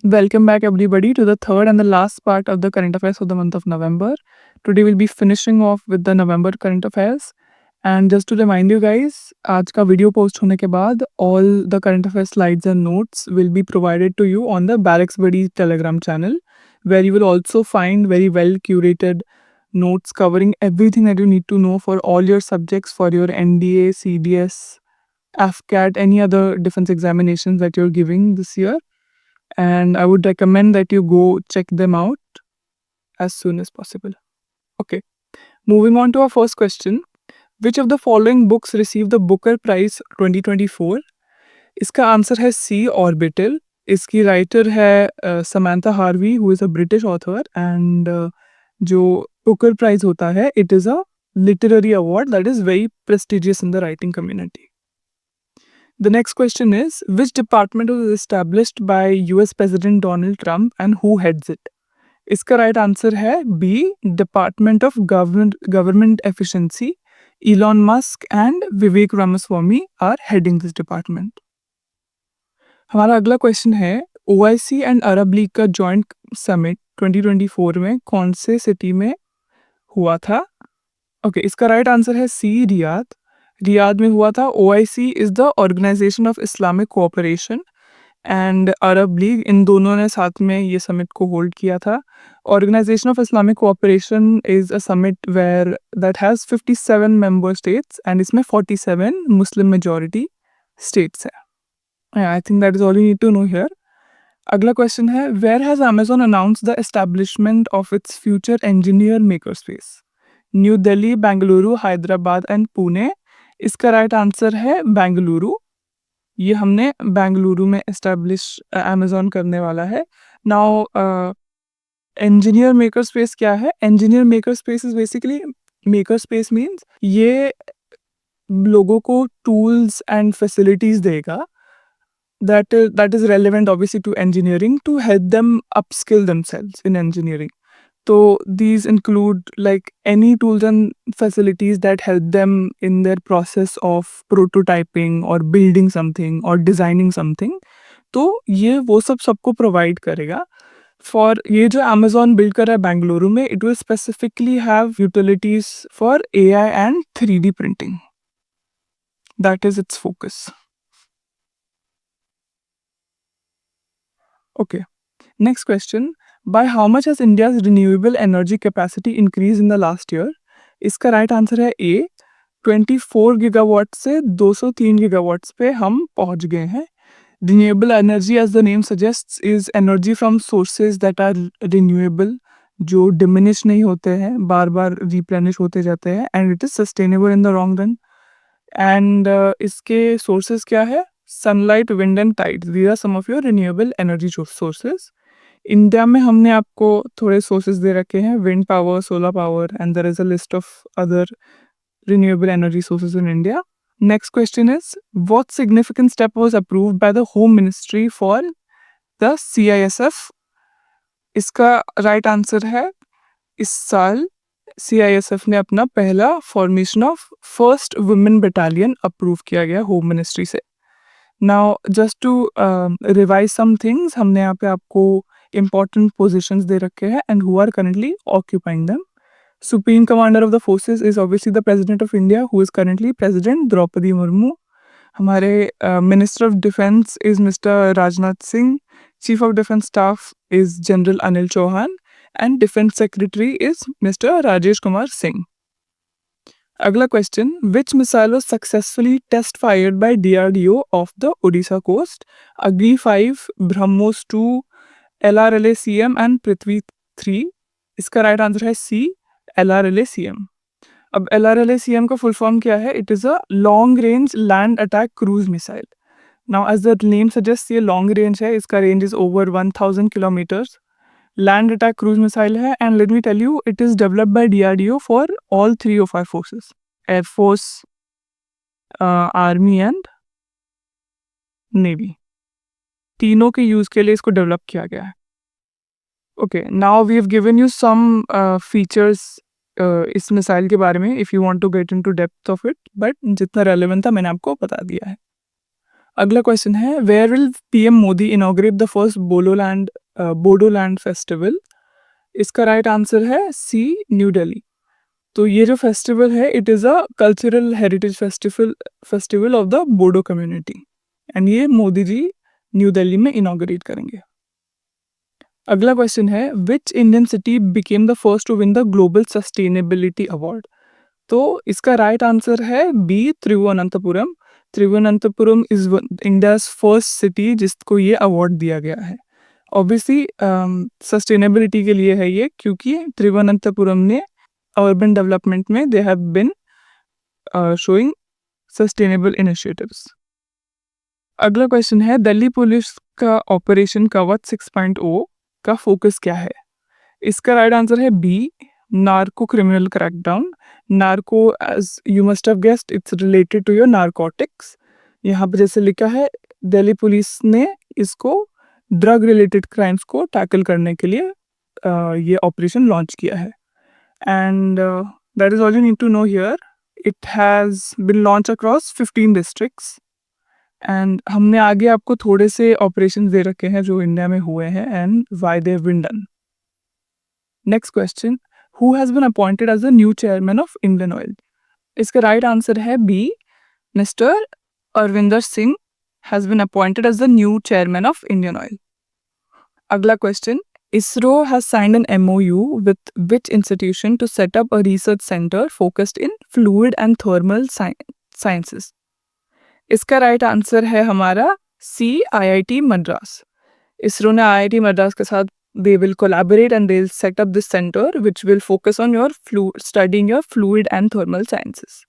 Welcome back, everybody, to the third and the last part of the current affairs of the month of November. Today, we'll be finishing off with the November current affairs. And just to remind you guys, आज का video post होने के बाद all the current affairs slides and notes will be provided to you on the Barracks Buddy Telegram channel, where you will also find very well curated notes covering everything that you need to know for all your subjects for your NDA, CDS, AFCAT, any other defense examinations that you're giving this year. And I would recommend that you go check them out as soon as possible. Okay, moving on to our first question. Which of the following books received the Booker Prize 2024? इसका answer है सी orbital. इसकी writer है Samantha Harvey, who is a British author. And जो Booker prize होता है, it is a literary award that is very prestigious in the writing community. The next question is, which department was established by US President Donald Trump and who heads it? इसका right answer है B, department of government efficiency. Elon Musk and Vivek Ramaswamy are heading this department. हमारा अगला question है, OIC and Arab league का joint summit 2024 में कौन से city में हुआ था? ओके, इसका राइट आंसर है सी, रियाद. रियाद में हुआ था. OIC is the organisation of Islamic cooperation and Arab league, इन दोनों ने साथ में ये समिट को होल्ड किया था. Organisation of Islamic Cooperation is a summit where that has 57 member states and इसमें 47 मुस्लिम मेजॉरिटी स्टेट्स हैं. I think that is all you need to know here. अगला क्वेश्चन है, where has Amazon announce the establishment of its future engineer maker space? New Delhi, Bengaluru, Hyderabad and Pune. इसका right answer है बेंगलुरु. ये हमने बेंगलुरु में establish Amazon करने वाला है. नाउ इंजीनियर मेकर स्पेस क्या है? Engineer maker space is basically, maker space means ये लोगों को टूल्स एंड फैसिलिटीज देगा that is relevant obviously to engineering to help them upskill themselves in engineering. So these include like any tools and facilities that help them in their process of prototyping or building something or designing something. तो ये वो सब सबको provide करेगा. For ये जो Amazon build कर रहा है बेंगलुरु में, it will specifically have utilities for AI and 3D printing. That is it's focus. Okay. Next question. By how much has India's renewable energy capacity increased in the last year? इसका right answer है ए. 24 gigawatt से 203 gigawatts पे हम पहुंच गए हैं. Renewable energy, as the name suggests, is energy from sources that are renewable, जो diminish नहीं होते हैं, बार बार replenish होते जाते हैं, and it is sustainable in the long run. And इसके sources क्या है? Sunlight, wind and tides. These are some of your renewable energy sources. India में हमने आपको थोड़े sources दे रखे हैं, wind power, solar power, and there is a list of other renewable energy sources in India. Next question is, what significant step was approved by the Home Ministry for the CISF? इसका right answer है, इस साल CISF ने अपना पहला formation of first women battalion approve किया गया home ministry से. Now just to revise some things, हमने यहाँ पे आपको important positions दे रखे हैं and who are currently occupying them. Supreme Commander of the Forces is obviously the President of India, who is currently President Draupadi Murmu. हमारे Minister of Defense is Mr. Rajnath Singh. Chief of Defense Staff is General Anil Chauhan. And Defense Secretary is Mr. Rajesh Kumar Singh. अगला question, which missile was successfully test fired by DRDO off the Odisha coast? Agni 5, BrahMos 2, LRLACM and Prithvi 3. इसका right answer है C, LRLACM. अब LRLACM का full form क्या है? It is a long range land attack cruise missile. Now as the name suggest, ये long range है. इसका range is over 1000 kilometres. Land attack cruise missile है. And let me tell you, it is developed by DRDO for all 3 of our forces, air force, army and navy. तीनों के use के लिए इसको develop किया गया है. Okay, now we have given you some features इस मिसाइल के बारे में, if you want to get into depth of it, but जितना रेलेवेंट था मैंने आपको बता दिया है. अगला क्वेश्चन है, where will PM Modi inaugurate the first Bodoland festival? इसका राइट आंसर है सी, न्यू दिल्ली। तो ये जो फेस्टिवल है, it is a cultural heritage festival of the Bodo community, and ये मोदी जी न्यू दिल्ली में इनॉग्रेट करेंगे। अगला क्वेश्चन है, which Indian city became the first to win the global sustainability award? तो इसका राइट आंसर है B, Thiruvananthapuram. Thiruvananthapuram is India's first city जिसको ये अवार्ड दिया गया है। ऑब्वियसली सस्टेनेबिलिटी के लिए है ये, क्योंकि त्रिवुवनंतपुरम ने अर्बन डेवलपमेंट में they have been showing sustainable initiatives. अगला क्वेश्चन है, दिल्ली पुलिस का ऑपरेशन कवच 6.0 का फोकस क्या है? इसका राइट आंसर है B, narco criminal crackdown. Narco, as you must have guessed, it's related to your narcotics. यहाँ पर जैसे लिखा है, दिल्ली पुलिस ने इसको ड्रग रिलेटेड क्राइम्स को टैकल करने के लिए ये ऑपरेशन लॉन्च किया है। And that is all you need to know here. It has been launch across 15 districts. And हमने आगे आपको थोड़े से ऑपरेशन दे रखे हैं जो इंडिया में हुए हैं and why they have been done. Next question, who has been appointed as the new chairman of Indian Oil? इसका राइट आंसर है B, Mister Arvinder Singh has been appointed as the new chairman of Indian Oil. अगला question, ISRO has signed an MOU with which institution to set up a research center focused in fluid and thermal sciences? इसका right answer है हमारा सी, IIT Madras. ISRO ने IIT Madras के साथ they will collaborate and they'll set up this center which will focus on your studying your fluid and thermal sciences.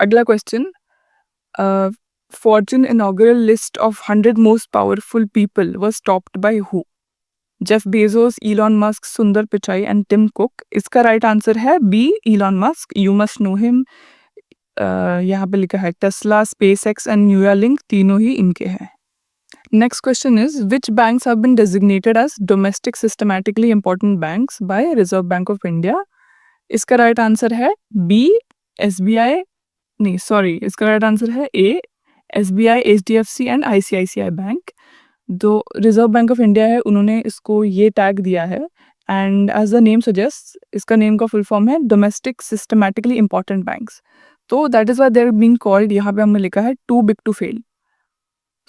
अगला question, Fortune inaugural list of 100 most powerful people was topped by who? Jeff Bezos, Elon Musk, Sundar Pichai and Tim Cook. इसका right answer है B, Elon Musk. You must know him. यहाँ पे लिखा है Tesla, SpaceX and Neuralink, तीनों ही इनके हैं। Next question is, which banks have been designated as domestic systematically important banks by Reserve Bank of India? इसका right answer है B, SBI, नहीं सॉरी, इसका राइट आंसर है A, SBI, HDFC and ICICI bank. जो Reserve Bank of India है, उन्होंने इसको ये टैग दिया है, and as the name suggest, इसका नेम का फुल फॉर्म है डोमेस्टिक सिस्टमैटिकली इंपॉर्टेंट बैंक्स। तो that is why they are being called, यहाँ पे हमने लिखा है too big to fail.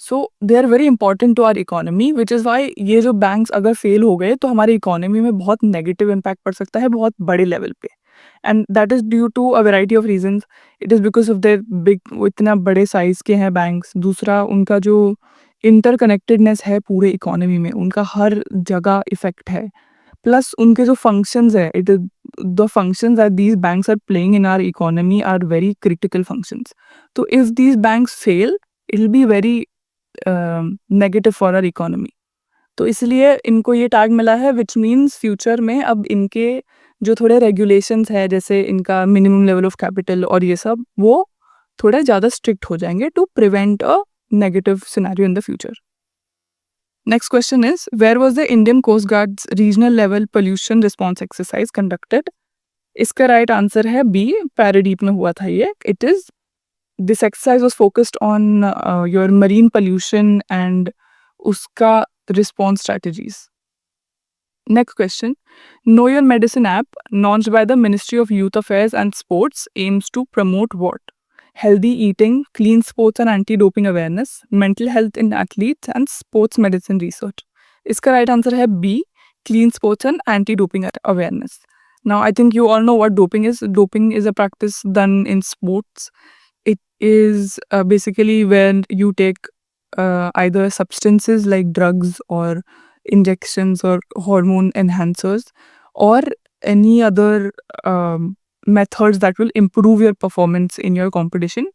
So they are very important to our economy, which is why ये जो बैंक्स अगर फेल हो गए तो हमारी इकोनॉमी में बहुत नेगेटिव इम्पैक्ट पड़ सकता है, बहुत बड़े लेवल पे। And that is due to a variety of reasons. It is because of their big, इतना बड़े साइज़ के हैं बैंक्स। दूसरा, उनका जो इंटरकनेक्टेडनेस है पूरे इकोनॉमी में, उनका हर जगह इफेक्ट है। प्लस उनके जो फंक्शंस है, it is the functions that these banks are playing in our economy are very critical functions. तो if these banks fail, it will be very negative for our economy. तो इसलिए इनको ये tag मिला है, विच मीन्स फ्यूचर में अब इनके जो थोड़े रेगुलेशंस है, जैसे इनका मिनिमम लेवल ऑफ कैपिटल और ये सब, वो थोड़े ज़्यादा स्ट्रिक्ट हो जाएंगे to prevent a negative scenario in the future. Next question is, where was the Indian Coast Guard's regional level pollution response exercise conducted? इसका right answer है B, Paradeep में हुआ था ये। It is, this exercise was focused on your marine pollution and उसका response strategies. Next question, Know Your Medicine app launched by the Ministry of Youth Affairs and Sports aims to promote what? Healthy eating, clean sports and anti-doping awareness, mental health in athletes and sports medicine research. इसका right answer है B, clean sports and anti-doping awareness. Now, I think you all know what doping is. Doping is a practice done in sports. It is basically when you take either substances like drugs or injections or hormone enhancers or any other methods that will improve your performance in your competition.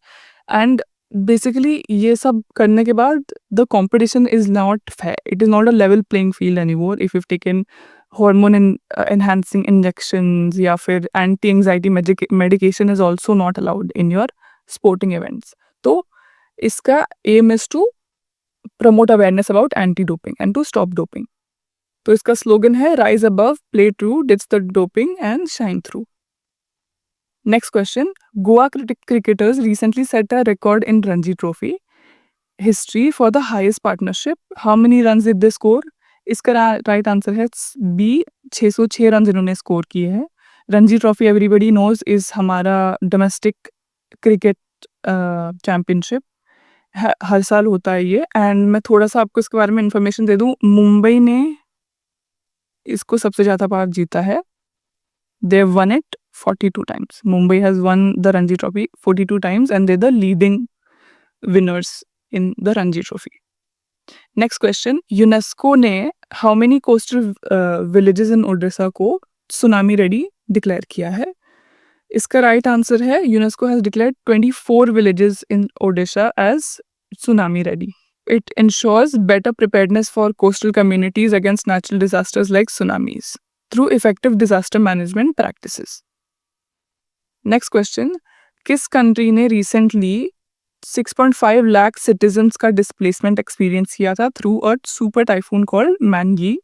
And basically ये सब करने के बाद the competition is not fair. It is not a level playing field anymore if you've taken hormone enhancing injections या फिर anti-anxiety medication is also not allowed in your sporting events. तो इसका aim is to promote awareness about anti-doping and to stop doping. तो इसका slogan है rise above, play true, ditch the doping and shine through. Next question, Goa cricketers recently set a record in Ranji Trophy. history for the highest partnership. How many runs did they score? इसका right answer है B, 606 run इन्होंने score किए हैं. Ranji trophy everybody knows is हमारा domestic cricket championship, हर साल होता है ये. एंड मैं थोड़ा सा आपको इसके बारे में इंफॉर्मेशन दे दूं. मुंबई ने इसको सबसे ज़्यादा बार जीता है. दे one it 42 times. Mumbai has won the Ranji Trophy 42 times and they're the leading winners in the Ranji Trophy. Next question. UNESCO ने how many coastal villages in Odisha को tsunami ready declare किया है? इसका right answer है UNESCO has declared 24 villages in Odisha as tsunami ready. It ensures better preparedness for coastal communities against natural disasters like tsunamis through effective disaster management practices. Next question. किस country ने recently 6.5 lakh citizens का displacement experience किया था through a super typhoon called Manyi?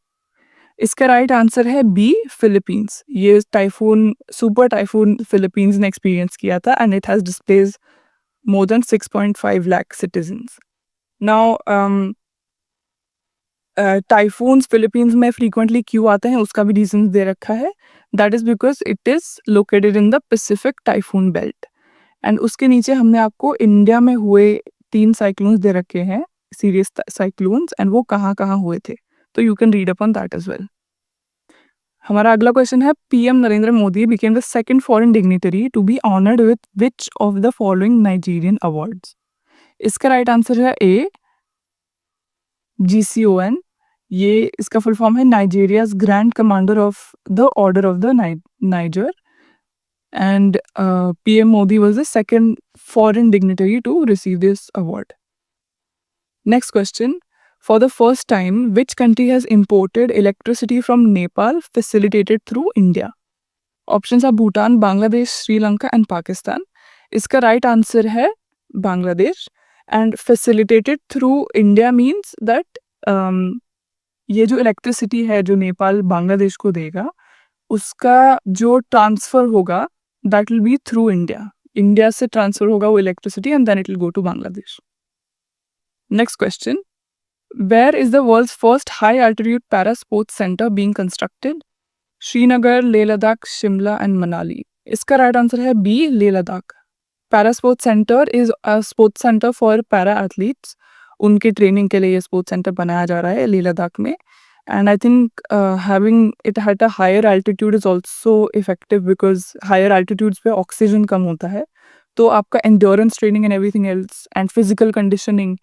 इसका right answer है B, Philippines. ये super typhoon Philippines ने experience किया था and it has displaced more than 6.5 lakh citizens. Now typhoons Philippines में फ्रीक्वेंटली क्यों आते हैं उसका भी रीजन दे रखा है. That is because it is located in the Pacific typhoon belt. And उसके नीचे हमने आपको इंडिया में हुए 3 साइक्लोन्स दे रखे हैं, सीरियस साइक्लोन्स, एंड वो कहाँ कहाँ हुए थे, तो you can read upon that as well. हमारा अगला क्वेश्चन है PM Narendra Modi became the second foreign dignitary to be honoured with which of the following Nigerian awards? इसका राइट आंसर है ए, GCON. ये इसका फुल फॉर्म है Nigeria's grand commander of the order of the Niger. And PM Modi was the second foreign dignitary to receive this award. Next question. For the first time, which country has imported electricity from Nepal facilitated through India? Options are Bhutan, Bangladesh, Sri Lanka and Pakistan. इसका right answer है Bangladesh. And facilitated through India means that ये जो electricity है जो नेपाल बांग्लादेश को देगा उसका जो ट्रांसफ़र होगा that will be through India. India से ट्रांसफर होगा वो electricity and then it will go to Bangladesh. Next question. Where is the world's first high altitude para sports center being constructed? Srinagar, Leh Ladakh, Shimla and Manali. इसका right answer है B, Leh Ladakh. Para sports centre is a sports centre for para athletes. उनके training के लिए ये sports centre बनाया जा रहा है लेह लद्दाख में. And I think having it at a higher altitude is also effective because higher altitudes पे oxygen कम होता है, तो आपका endurance training and everything else and physical conditioning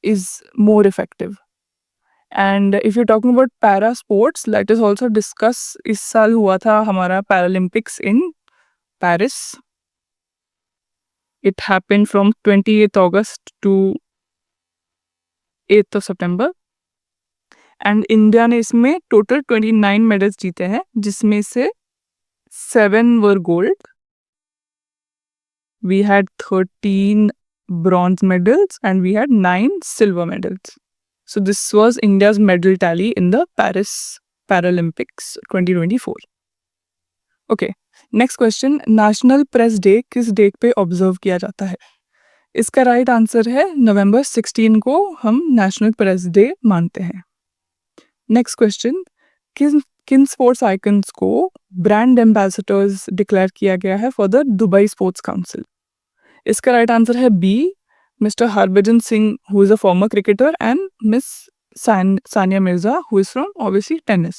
is more effective. And if you're talking about para sports, let us also discuss. इस साल हुआ था हमारा Paralympics in Paris. It happened from 28th August to 8th of September. And India ने इसमें total 29 medals जीते हैं जिसमें से 7 were gold. We had 13 bronze medals and we had 9 silver medals. So this was India's medal tally in the Paris Paralympics 2024. Okay, next question. National press day किस date पे observe किया जाता है? इसका राइट आंसर है नवंबर 16 को हम national press day मानते हैं. Next question. किन स्पोर्ट्स आइकन्स को ब्रांड एम्बेसडर्स डिक्लेयर किया गया है for the Dubai Sports Council? इसका राइट आंसर है B, Mister Harbhajan Singh who is a former cricketer and Miss Sania Mirza who is from obviously tennis.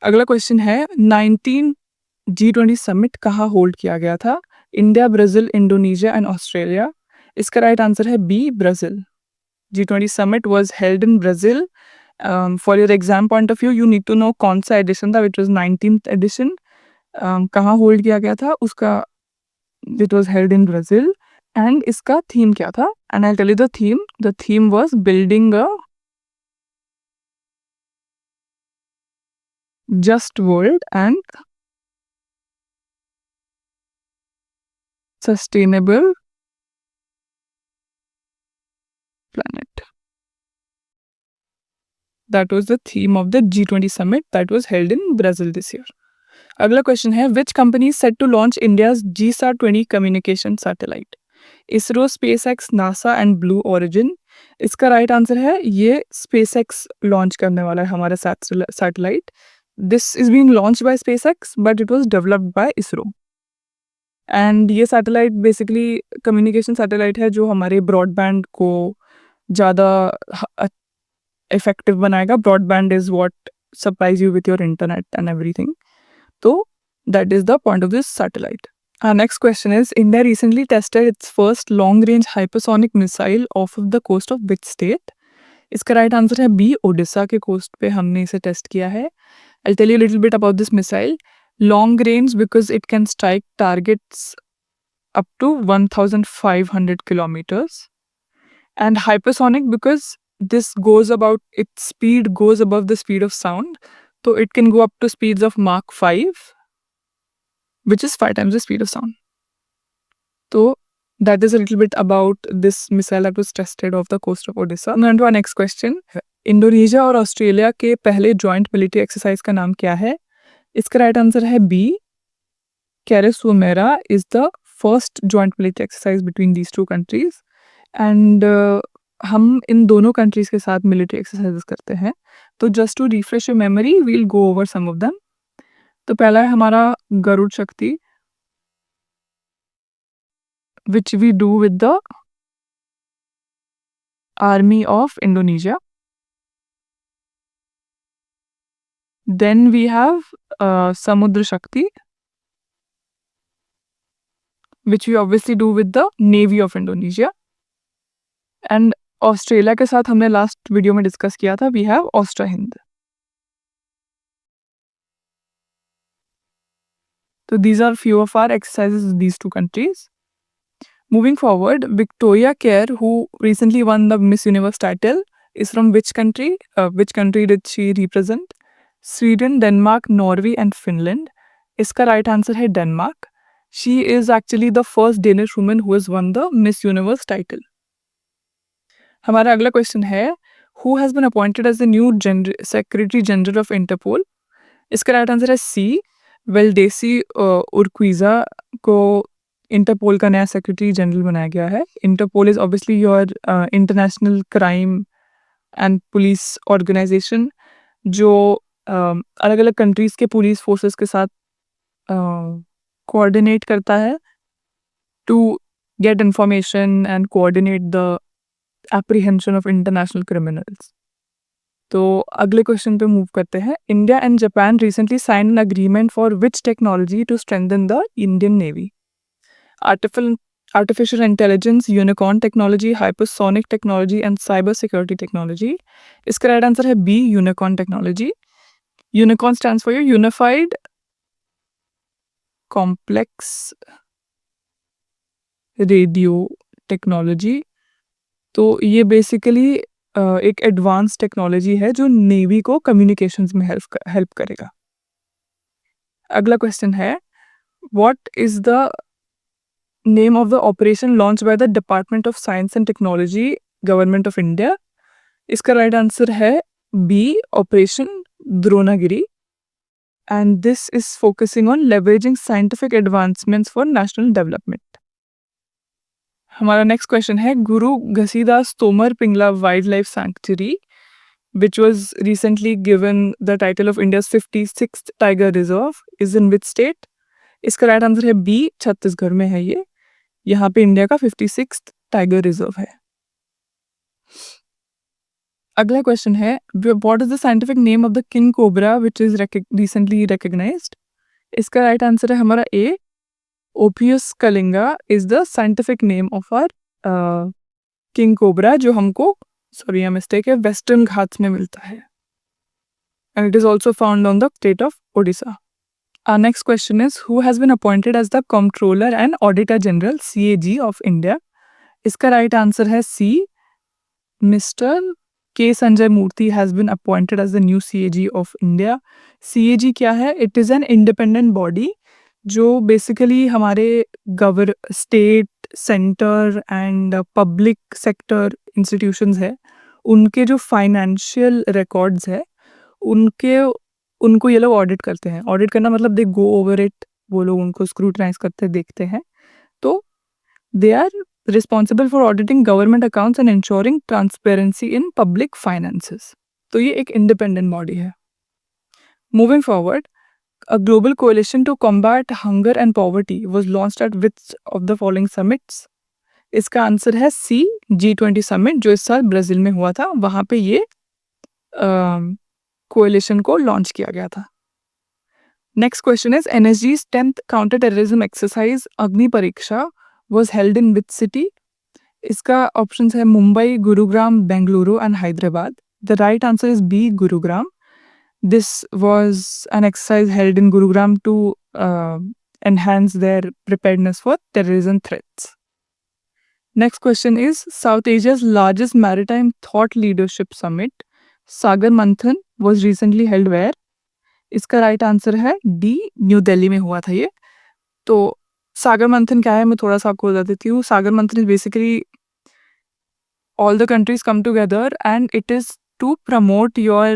अगला क्वेश्चन है 19 G20 समिट कहाँ होल्ड किया गया था? India, Brazil, Indonesia and Australia. इसका राइट आंसर है B, Brazil. G20 summit was held in Brazil. For your exam point of view, you need to know कौन सा edition था, which was 19th edition. कहाँ hold किया गया था उसका, it was held in Brazil. And इसका थीम क्या था? And I'll tell you the theme. The theme was building a just world and sustainable planet. That was the theme of the G20 summit that was held in Brazil this year. अगला question है which company is set to launch India's GSAT-20 communication satellite? ISRO, SpaceX, NASA and blue origin. इसका right answer है ये SpaceX launch करने वाला है हमारा satellite. This is being launched by SpaceX but it was developed by ISRO. And ये satellite basically communication satellite है जो हमारे ब्रॉडबैंड को ज़्यादा इफेक्टिव बनाएगा। Broadband is what supplies you with your internet and everything. तो that is the point of this satellite. Our next question is, India recently tested its first long-range hypersonic missile off of the coast of which state? इसका right answer है B, Odisha के coast पे हमने इसे test किया है। I'll tell you a little bit about this missile. Long range because it can strike targets up to 1,500 kilometers. And hypersonic because its speed goes above the speed of sound. So it can go up to speeds of Mach 5, which is 5 times the speed of sound. So that is a little bit about this missile that was tested off the coast of Odisha. Now to our next question. Indonesia और Australia के पहले joint military exercise का नाम क्या है? इसका right answer है B, कैरिसोमेरा is the first joint military exercise between these two countries. And हम इन दोनों कंट्रीज के साथ मिलिट्री एक्सरसाइजेस करते हैं। तो just to refresh your memory we'll go over some of them. तो पहला है हमारा गरुड़ शक्ति, which we do with the army of Indonesia. Then we have Samudra Shakti, which we obviously do with the navy of Indonesia. And Australia के साथ हमने last video में discuss किया था, we have Ostra Hind. So these are few of our exercises with these two countries. Moving forward, Victoria Kerr, who recently won the Miss Universe title, is from which country? Which country did she represent? Sweden, Denmark, Norway and Finland. इसका right answer है Denmark. She is actually the first Danish woman who has won the Miss Universe title. हमारा अगला question है, who has been appointed as the new Secretary General of Interpol? इसका right answer है सी, वेल्डेसी उर्क्विज़ा को interpole का नया secretary general बनाया गया है। Interpol is obviously your international crime and police organisation जो अलग अलग कंट्रीज़ के पुलिस फोर्सेस के साथ कोऑर्डिनेट करता है to get information and coordinate the apprehension of international criminals. तो अगले क्वेश्चन पे मूव करते हैं। India and Japan recently sign an agreement for which technology to strengthen the Indian Navy? Artificial intelligence, unicorn technology, hypersonic technology and cyber security technology. इसका right answer है B, unicorn technology. Unicorn stands for unified complex radio technology. तो ये basically एक advance technology है जो navy को communications में help करेगा। अगला क्वेश्चन है, what is the name of the operation launch by the Department of Science and Technology, Government of India? इसका राइट आंसर है B, operation Dronagiri. And this is focusing on leveraging scientific advancements for national development. हमारा next question है, Guru Ghasidas Tamor Pingla wildlife sanctuary which was recently given the title of India's 56th tiger reserve is in which state? इसका right answer है B, Chhattisgarh में है ये। यहाँ पे India का 56th टाइगर रिजर्व है। अगला क्वेश्चन है, what is the scientific name of the king cobra which is recently recognised? इसका राइट आंसर है हमारा ए, ओपियस Kalinga is the scientific name of our king cobra जो हमको, सॉरी यह मिस्टेक है, वेस्टर्न घाट्स में मिलता है and it is also found on the state of Odisha. Our next question is, who has been appointed as the Comptroller and Auditor General CAG of India? इसका right answer है सी, mister के संजय मूर्ति has been appointed as the new CAG of India. CAG क्या है? It is an independent body जो basically हमारे state, centre and public sector institutions है, उनके जो फाइनेंशियल रिकॉर्ड्स है उनको ये लोग ऑडिट करते हैं। ऑडिट करना मतलब दे गो ओवर इट, वो लोग उनको स्क्रूटनाइज करते देखते हैं। तो they are responsible for auditing government accounts and ensuring transparency in public finances. तो ये एक इंडिपेंडेंट बॉडी है। Moving forward, a global coalition to combat hunger and poverty was launched at which of the following summits? इसका answer है सी, G20 summit, जो इस साल Brazil में हुआ था। वहाँ पे ये कोएलिशन को लॉन्च किया गया था। Next question is NSG's 10th counter terrorism exercise Agni Pariksha was held in which city? इसका ऑप्शंस है Mumbai, Gurugram, Bengaluru and Hyderabad. The right answer is B, Gurugram. This was an exercise held in Gurugram to enhance their preparedness for terrorism threats. Next question is South Asia's largest maritime thought leadership summit, Sagar Manthan, was recently held where? इसका right answer है D, new Delhi में हुआ था ये। तो सागर मंथन क्या है, मैं थोड़ा सा आपको बता देती हूँ। सागर मंथन is basically all the countries come together and it is to promote your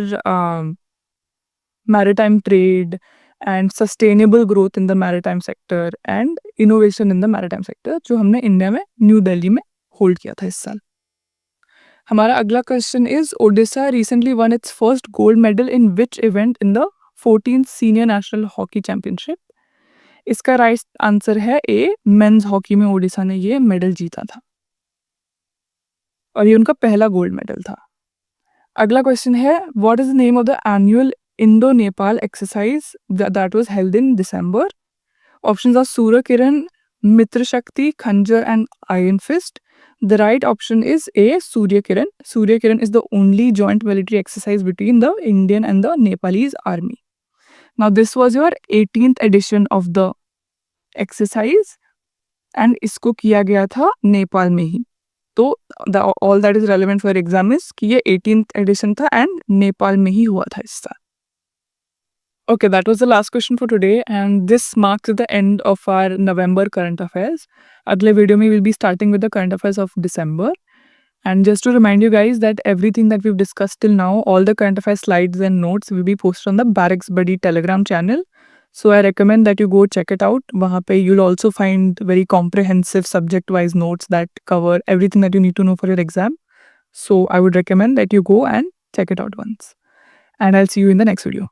maritime trade and sustainable growth in the maritime sector and innovation in the maritime sector, जो हमने इंडिया में न्यू दिल्ली में होल्ड किया था इस साल। हमारा अगला question is Odisha recently one it's first gold medal in which event in the 14th senior national hockey championship? इसका राइट आंसर है ए, मेंस हॉकी में ओडिशा ने ये मेडल जीता था और ये उनका पहला गोल्ड मेडल था। अगला क्वेश्चन है what is the name of the annual Indo-Nepal exercise that was held in December? Options are Surya Kiran, Mitra Shakti, Khanjar and Iron Fist. The right option is A, Surya Kiran. Surya Kiran is the only joint military exercise between the Indian and the Nepalese army. Now this was your 18th edition of the exercise and इसको किया गया था नेपाल में ही। तो all that is relevant for exam is कि ये 18th edition था and Nepal में ही हुआ था इस साल। Okay, that was the last question for today and this marks the end of our November current affairs. अगले वीडियो में we'll be starting with the current affairs of December. And just to remind you guys that everything that we've discussed till now, all the current affairs slides and notes will be posted on the Barracks Buddy Telegram channel. So I recommend that you go check it out. वहाँ पे you'll also find very comprehensive subject-wise notes that cover everything that you need to know for your exam. So I would recommend that you go and check it out once. And I'll see you in the next video.